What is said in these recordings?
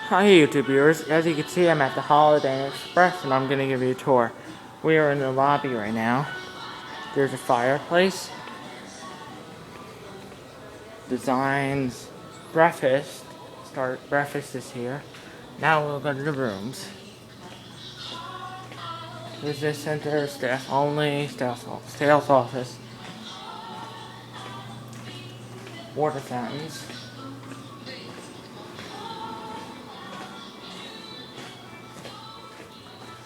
Hi YouTube viewers, as you can see I'm at the Holiday Inn Express and I'm going to give you a tour. We are in the lobby right now. There's a fireplace. Designs. Breakfast. Breakfast is here. Now we'll go to the rooms. Business center, staff only, sales office. Water fountains.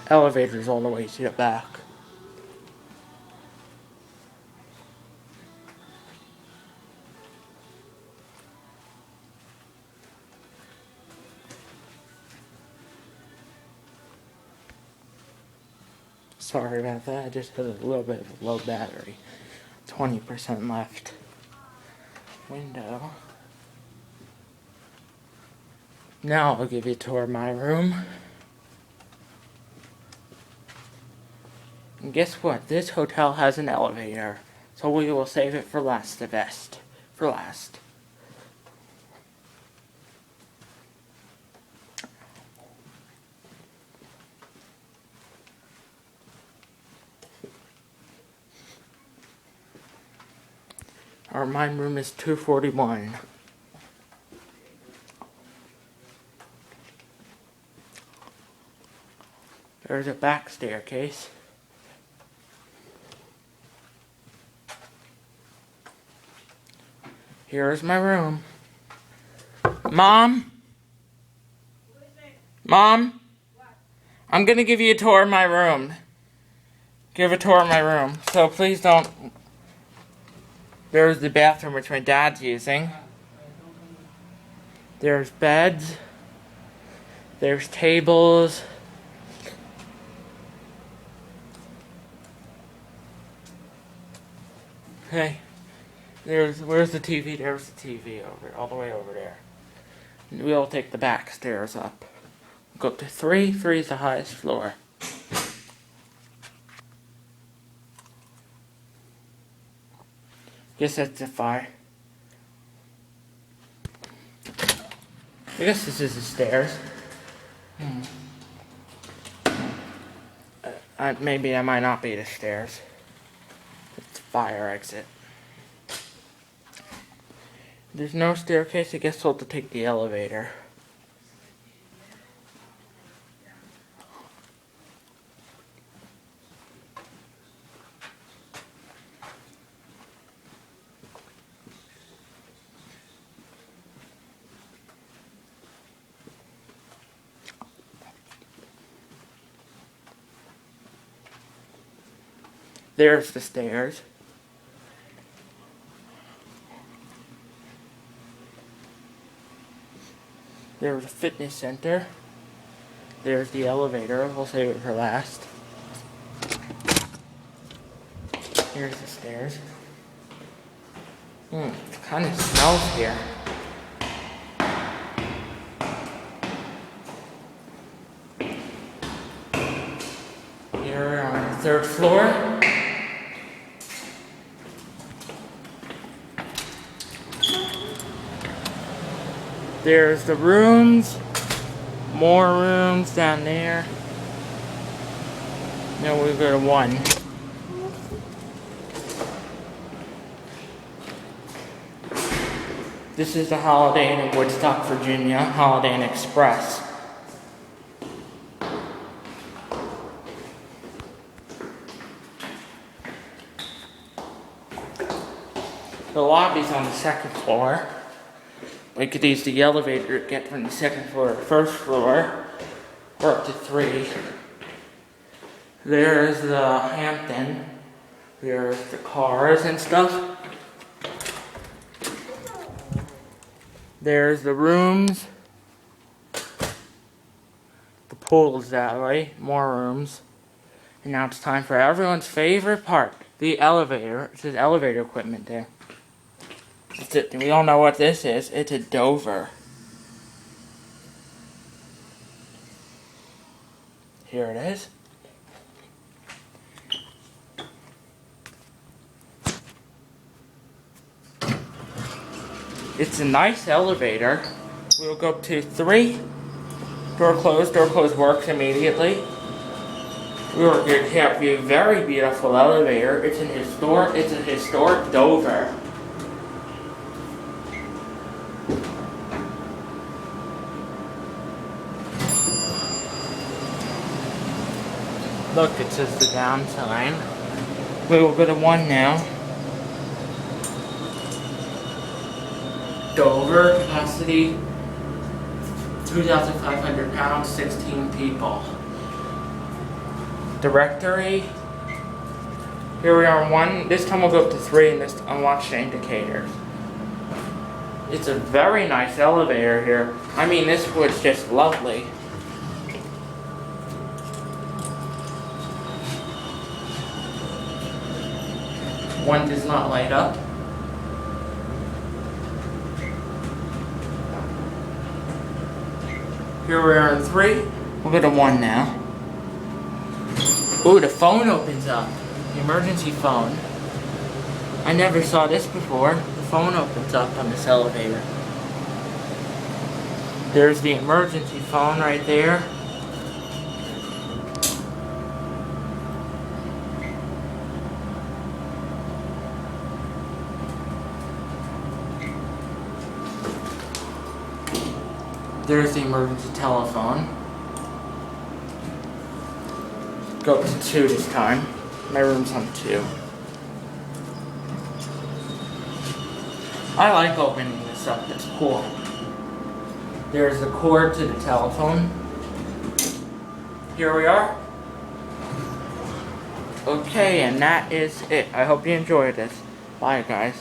Elevators all the way to the back. Sorry about that, I just had a little bit of a low battery. 20% left. Window. Now I'll give you a tour of my room. And guess what? This hotel has an elevator. So we will save it for last, the best. For last. My room is 241. There's a back staircase. Here's my room. Mom? Mom? I'm gonna give you a tour of my room. Give a tour of my room. So please don't. There's the bathroom which my dad's using. There's beds. There's tables. Hey. Where's the TV? There's the TV all the way over there. We'll take the back stairs up. Go up to 3. 3 is the highest floor. Guess that's the fire. I guess this is the stairs. Maybe that might not be the stairs. It's the fire exit. There's no staircase. I guess we'll have to take the elevator. There's the stairs. There's a fitness center. There's the elevator. We'll save it for last. Here's the stairs. It kind of smells here. Here on the 3rd floor. There's the rooms. More rooms down there. Now we go to 1. This is the Holiday Inn in Woodstock, Virginia. Holiday Inn Express. The lobby's on the 2nd floor. We could use the elevator to get from the 2nd floor to the 1st floor, or up to 3. There's the Hampton. There's the cars and stuff. There's the rooms. The pool is that way. More rooms. And now it's time for everyone's favorite part. The elevator. It says elevator equipment there. We all know what this is. It's a Dover. Here it is. It's a nice elevator. We'll go up to 3. Door closed works immediately. We were going to have a very beautiful elevator. It's a historic Dover. Look, it says the down sign. We will go to 1 now. Dover, capacity 2,500 pounds, 16 people. Directory. Here we are on 1. This time we'll go up to 3 and this unlocks the indicators. It's a very nice elevator here. I mean, this was just lovely. One does not light up. Here we are in 3. We'll go to 1 now. Ooh, the phone opens up. The emergency phone. I never saw this before. The phone opens up on this elevator. There's the emergency phone right there. There's the emergency telephone. Go up to 2 this time. My room's on 2. I like opening this up, it's cool. There's the cord to the telephone. Here we are. Okay, and that is it. I hope you enjoyed this. Bye, guys.